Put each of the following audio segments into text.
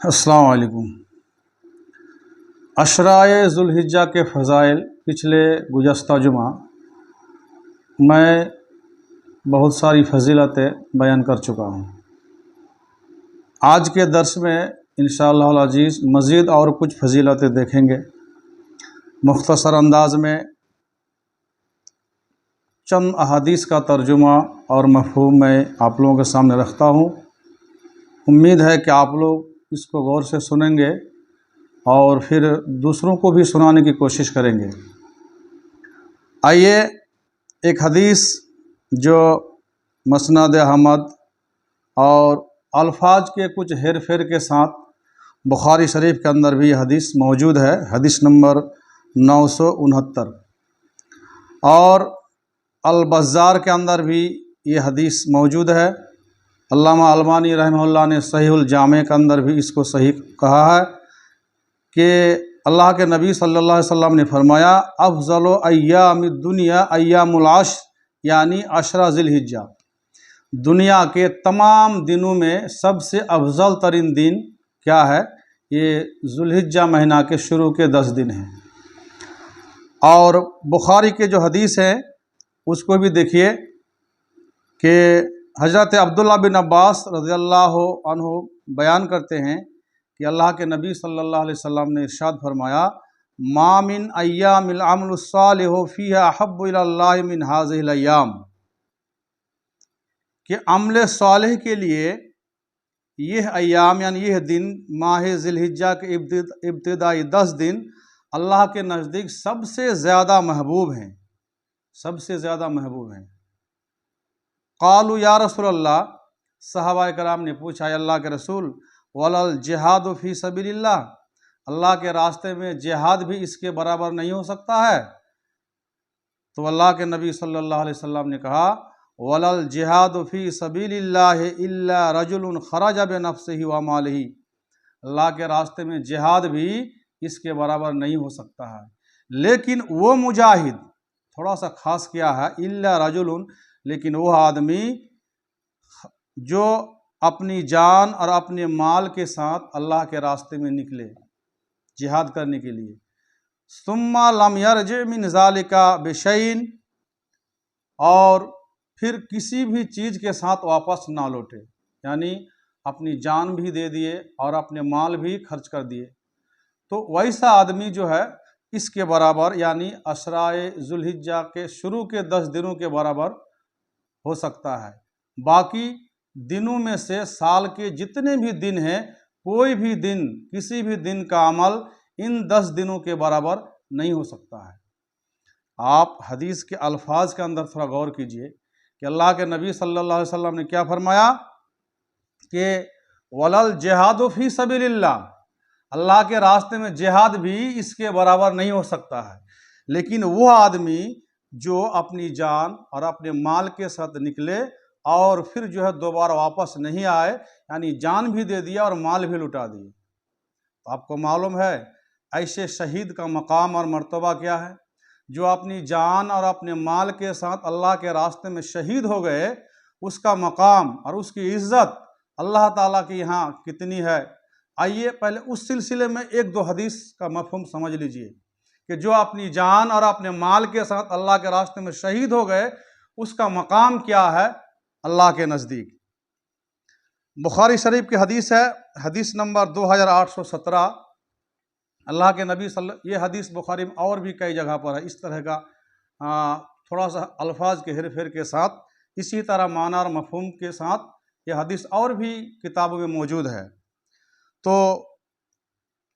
السلام علیکم۔ عشرۂ ذوالحجہ کے فضائل پچھلے گزشتہ جمعہ میں بہت ساری فضیلتیں بیان کر چکا ہوں۔ آج کے درس میں انشاءاللہ العزیز مزید اور کچھ فضیلتیں دیکھیں گے۔ مختصر انداز میں چند احادیث کا ترجمہ اور مفہوم میں آپ لوگوں کے سامنے رکھتا ہوں۔ امید ہے کہ آپ لوگ اس کو غور سے سنیں گے اور پھر دوسروں کو بھی سنانے کی کوشش کریں گے۔ آئیے ایک حدیث جو مسند احمد اور الفاظ کے کچھ ہیر پھیر کے ساتھ بخاری شریف کے اندر بھی یہ حدیث موجود ہے، حدیث نمبر 969، اور البزار کے اندر بھی یہ حدیث موجود ہے۔ علامہ البانی رحمہ اللہ نے صحیح الجامع کے اندر بھی اس کو صحیح کہا ہے کہ اللہ کے نبی صلی اللہ علیہ وسلم نے فرمایا افضل ایام الدنیا ایام العشر، یعنی عشرہ ذی الحجہ، دنیا کے تمام دنوں میں سب سے افضل ترین دن کیا ہے؟ یہ ذوالحجہ مہینہ کے شروع کے 10 دن ہیں۔ اور بخاری کے جو حدیث ہے اس کو بھی دیکھیے کہ حضرت عبداللہ بن عباس رضی اللہ عنہ بیان کرتے ہیں کہ اللہ کے نبی صلی اللہ علیہ وسلم نے ارشاد فرمایا ما من ایام العمل الصالح فیہا احب الی اللہ من ہذہ الایام، کہ عمل صالح کے لیے یہ ایام یعنی یہ دن ماہ ذی الحجہ کے ابتدائی 10 دن اللہ کے نزدیک سب سے زیادہ محبوب ہیں، سب سے زیادہ محبوب ہیں۔ قالوا یا رسول اللہ، صحابہ کرام نے پوچھا اے اللہ کے رسول، ولا الجہاد فی سبیل اللہ، اللہ کے راستے میں جہاد بھی اس کے برابر نہیں ہو سکتا ہے؟ تو اللہ کے نبی صلی اللہ علیہ وسلم نے کہا ولا الجہاد فی سبیل اللہ الا رجل خرج بنفسہ ومالہ، اللہ کے راستے میں جہاد بھی اس کے برابر نہیں ہو سکتا ہے، لیکن وہ مجاہد تھوڑا سا خاص کیا ہے الا رجل، لیکن وہ آدمی جو اپنی جان اور اپنے مال کے ساتھ اللہ کے راستے میں نکلے جہاد کرنے کے لیے، ثم لم یرجع من ذلک بشیء، اور پھر کسی بھی چیز کے ساتھ واپس نہ لوٹے، یعنی اپنی جان بھی دے دیے اور اپنے مال بھی خرچ کر دیے، تو ویسا آدمی جو ہے اس کے برابر یعنی عشرۂ ذوالحجہ کے شروع کے 10 دنوں کے برابر ہو سکتا ہے۔ باقی دنوں میں سے سال کے جتنے بھی دن ہیں کوئی بھی دن کسی بھی دن کا عمل ان 10 دنوں کے برابر نہیں ہو سکتا ہے۔ آپ حدیث کے الفاظ کے اندر تھوڑا غور کیجئے کہ اللہ کے نبی صلی اللہ علیہ وسلم نے کیا فرمایا کہ وَلَا الْجِهَادُ فِي سَبِيلِ اللَّهِ، اللہ کے راستے میں جہاد بھی اس کے برابر نہیں ہو سکتا ہے، لیکن وہ آدمی جو اپنی جان اور اپنے مال کے ساتھ نکلے اور پھر جو ہے دوبارہ واپس نہیں آئے، یعنی جان بھی دے دیا اور مال بھی لٹا دیے، تو آپ کو معلوم ہے ایسے شہید کا مقام اور مرتبہ کیا ہے؟ جو اپنی جان اور اپنے مال کے ساتھ اللہ کے راستے میں شہید ہو گئے، اس کا مقام اور اس کی عزت اللہ تعالیٰ کے یہاں کتنی ہے۔ آئیے پہلے اس سلسلے میں ایک دو حدیث کا مفہوم سمجھ لیجئے کہ جو اپنی جان اور اپنے مال کے ساتھ اللہ کے راستے میں شہید ہو گئے اس کا مقام کیا ہے اللہ کے نزدیک۔ بخاری شریف کی حدیث ہے، حدیث نمبر 2817، اللہ کے نبی یہ حدیث بخاری میں اور بھی کئی جگہ پر ہے اس طرح کا تھوڑا سا الفاظ کے ہیر پھیر کے ساتھ، اسی طرح معنی اور مفہوم کے ساتھ یہ حدیث اور بھی کتابوں میں موجود ہے۔ تو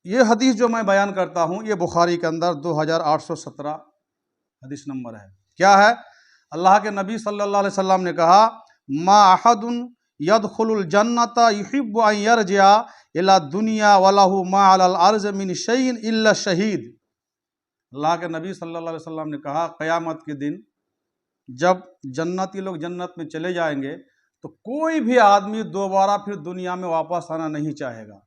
یہ حدیث جو میں بیان کرتا ہوں یہ بخاری کے اندر 2817 حدیث نمبر ہے۔ کیا ہے؟ اللہ کے نبی صلی اللہ علیہ وسلم نے کہا ما احد يدخل الجنة يحب ان يرجع الى الدنيا وله ما على الارض من شيء الا الشهيد، اللہ کے نبی صلی اللہ علیہ وسلم نے کہا قیامت کے دن جب جنتی لوگ جنت میں چلے جائیں گے تو کوئی بھی آدمی دوبارہ پھر دنیا میں واپس آنا نہیں چاہے گا،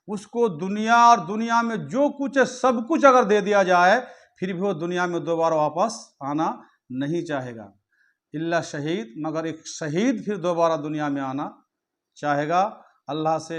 اس کو دنیا اور دنیا میں جو کچھ ہے سب کچھ اگر دے دیا جائے پھر بھی وہ دنیا میں دوبارہ واپس آنا نہیں چاہے گا، الا شہید، مگر ایک شہید پھر دوبارہ دنیا میں آنا چاہے گا، اللہ سے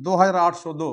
2802।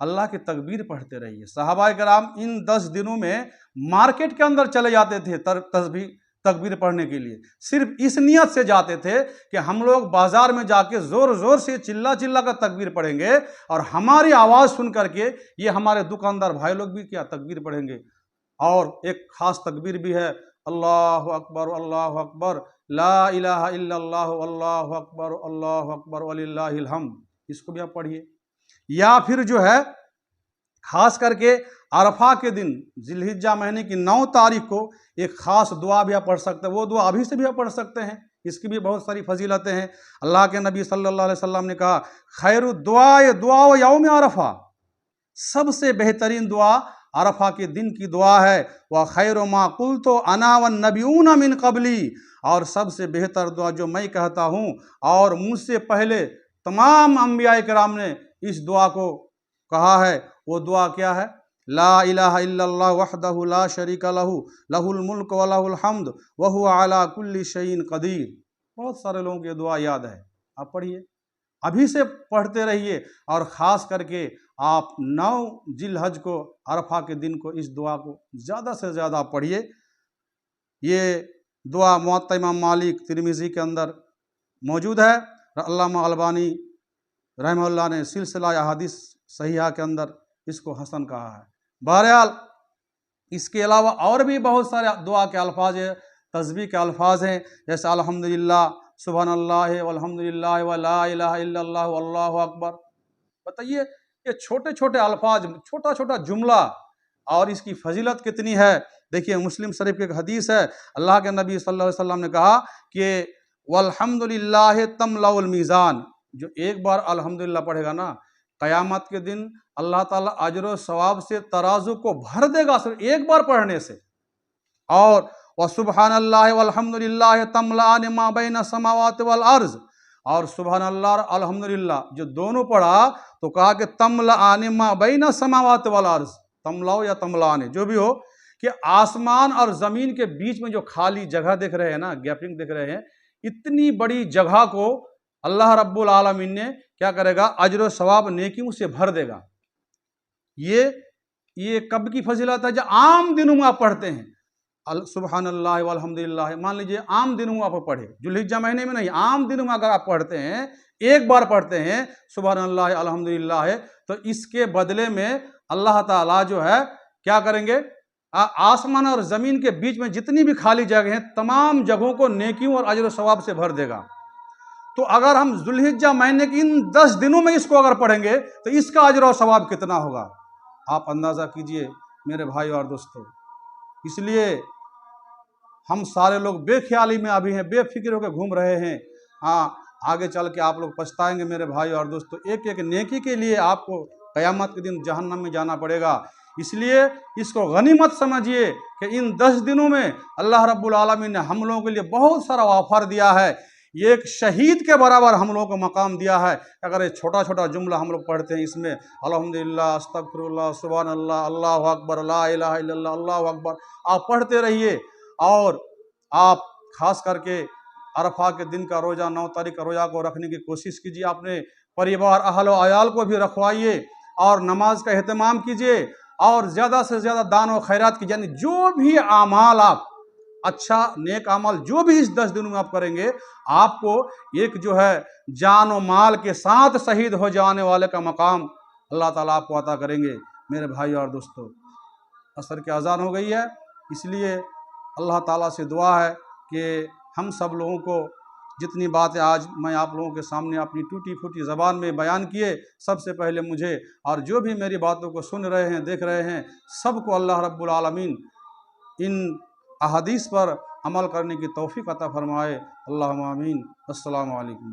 اللہ کی تکبیر پڑھتے رہیے۔ صحابہ کرام ان 10 دنوں میں مارکیٹ کے اندر چلے جاتے تھے تکبیر پڑھنے کے لیے، صرف اس نیت سے جاتے تھے کہ ہم لوگ بازار میں جا کے زور زور سے چلا کر تکبیر پڑھیں گے، اور ہماری آواز سن کر کے یہ ہمارے دکاندار بھائی لوگ بھی کیا تکبیر پڑھیں گے۔ اور ایک خاص تکبیر بھی ہے، اللہ اکبر لا الہ الا اللہ اللہ اکبر وللہ الحمد، اس کو بھی آپ پڑھیے۔ یا پھر جو ہے خاص کر کے عرفہ کے دن ذی الحجہ مہینے کی 9 تاریخ کو ایک خاص دعا بھی آپ پڑھ سکتے ہیں، وہ دعا ابھی سے بھی آپ پڑھ سکتے ہیں، اس کی بھی بہت ساری فضیلتیں ہیں۔ اللہ کے نبی صلی اللہ علیہ وسلم نے کہا خیر الدعاء دعاء یوم عرفہ، سب سے بہترین دعا عرفہ کے دن کی دعا ہے، وَخَيْرُ مَا قُلْتُ أَنَا وَالنَّبِيُّونَ مِن قَبْلِي، اور سب سے بہتر دعا جو میں کہتا ہوں اور مجھ سے پہلے تمام انبیاء کرام نے اس دعا کو کہا ہے، وہ دعا کیا ہے؟ لا الہ الا اللہ وحدہ لا شریک لہ لہ الملک ولہ الحمد وہو علی کل شیء قدیر۔ بہت سارے لوگوں کو یہ دعا یاد ہے، آپ پڑھیے، ابھی سے پڑھتے رہیے، اور خاص کر کے آپ 9 ذی الحجہ کو عرفہ کے دن کو اس دعا کو زیادہ سے زیادہ پڑھیے۔ یہ دعا موطا امام مالک ترمذی کے اندر موجود ہے، علامہ البانی رحمہ اللہ نے سلسلہ احادیث صحیحہ کے اندر اس کو حسن کہا ہے۔ بہرحال اس کے علاوہ اور بھی بہت سارے دعا کے الفاظ ہیں، تسبیح کے الفاظ ہیں، جیسے الحمدللہ، سبحان اللہ والحمدللہ ولا الہ الا اللہ واللہ اکبر۔ بتائیے یہ چھوٹے چھوٹے الفاظ، چھوٹا چھوٹا جملہ، اور اس کی فضیلت کتنی ہے۔ دیکھیے مسلم شریف کی ایک حدیث ہے، اللہ کے نبی صلی اللہ علیہ وسلم نے کہا کہ والحمدللہ تملأ المیزان، جو ایک بار الحمدللہ پڑھے گا نا، قیامت کے دن اللہ تعالیٰ اجر و ثواب سے ترازو کو بھر دے گا، صرف ایک بار پڑھنے سے۔ اور وسبحان اللہ والحمدللہ تملأان ما بین السماوات والارض، اور سبحان اللہ اور الحمدللہ جو دونوں پڑھا تو کہا کہ تملأان ما بین السماوات والارض، تملأ یا تملأان جو بھی ہو، کہ آسمان اور زمین کے بیچ میں جو خالی جگہ دیکھ رہے ہیں نا، گیپنگ دیکھ رہے ہیں، اتنی بڑی جگہ کو اللہ رب العالمین نے کیا کرے گا؟ اجر و ثواب نیکیوں سے بھر دے گا۔ یہ کب کی فضیلت ہے؟ جو عام دنوں میں آپ پڑھتے ہیں سبحان اللہ والحمدللہ، مان لیجئے عام دنوں میں آپ پڑھے، ذی الحجہ مہینے میں نہیں، عام دنوں میں اگر آپ پڑھتے ہیں، ایک بار پڑھتے ہیں سبحان اللہ الحمدللہ ہے، تو اس کے بدلے میں اللہ تعالیٰ جو ہے کیا کریں گے؟ آسمان اور زمین کے بیچ میں جتنی بھی خالی جگہ ہیں تمام جگہوں کو نیکیوں اور اجر و ثواب سے بھر دے گا۔ تو اگر ہم ذی الحجہ مہینے کی ان 10 دنوں میں اس کو اگر پڑھیں گے تو اس کا اجر و ثواب کتنا ہوگا، آپ اندازہ کیجئے میرے بھائی اور دوستو۔ اس لیے ہم سارے لوگ بے خیالی میں ابھی ہیں، بے فکر ہو کے گھوم رہے ہیں، آگے چل کے آپ لوگ پچھتائیں گے میرے بھائی اور دوستو۔ ایک ایک نیکی کے لیے آپ کو قیامت کے دن جہنم میں جانا پڑے گا، اس لیے اس کو غنیمت سمجھیے کہ ان 10 دنوں میں اللہ رب العالمین نے ہم لوگوں کے لیے بہت سارا آفر دیا ہے، یہ ایک شہید کے برابر ہم لوگوں کو مقام دیا ہے۔ اگر یہ چھوٹا چھوٹا جملہ ہم لوگ پڑھتے ہیں، اس میں الحمدللہ، استغفر اللہ، سبحان اللہ، اللہ اکبر، لا الہ الا اللہ، اللہ اکبر، آپ پڑھتے رہیے، اور آپ خاص کر کے عرفہ کے دن کا روزہ 9 تاریخ کا روزہ کو رکھنے کی کوشش کیجیے، اپنے پریوار اہل و عیال کو بھی رکھوائیے، اور نماز کا اہتمام کیجیے، اور زیادہ سے زیادہ دان و خیرات کی، یعنی جو بھی اعمال آپ اچھا نیک عمل جو بھی اس 10 دنوں میں آپ کریں گے، آپ کو ایک جو ہے جان و مال کے ساتھ شہید ہو جانے والے کا مقام اللہ تعالیٰ آپ کو عطا کریں گے۔ میرے بھائی اور دوستو، عصر کی اذان ہو گئی ہے، اس لیے اللہ تعالیٰ سے دعا ہے کہ ہم سب لوگوں کو جتنی باتیں آج میں آپ لوگوں کے سامنے اپنی ٹوٹی پھوٹی زبان میں بیان کیے، سب سے پہلے مجھے اور جو بھی میری باتوں کو سن رہے ہیں، دیکھ رہے ہیں، سب کو اللہ رب العالمین ان احادیث پر عمل کرنے کی توفیق عطا فرمائے۔ اللہم آمین۔ السلام علیکم۔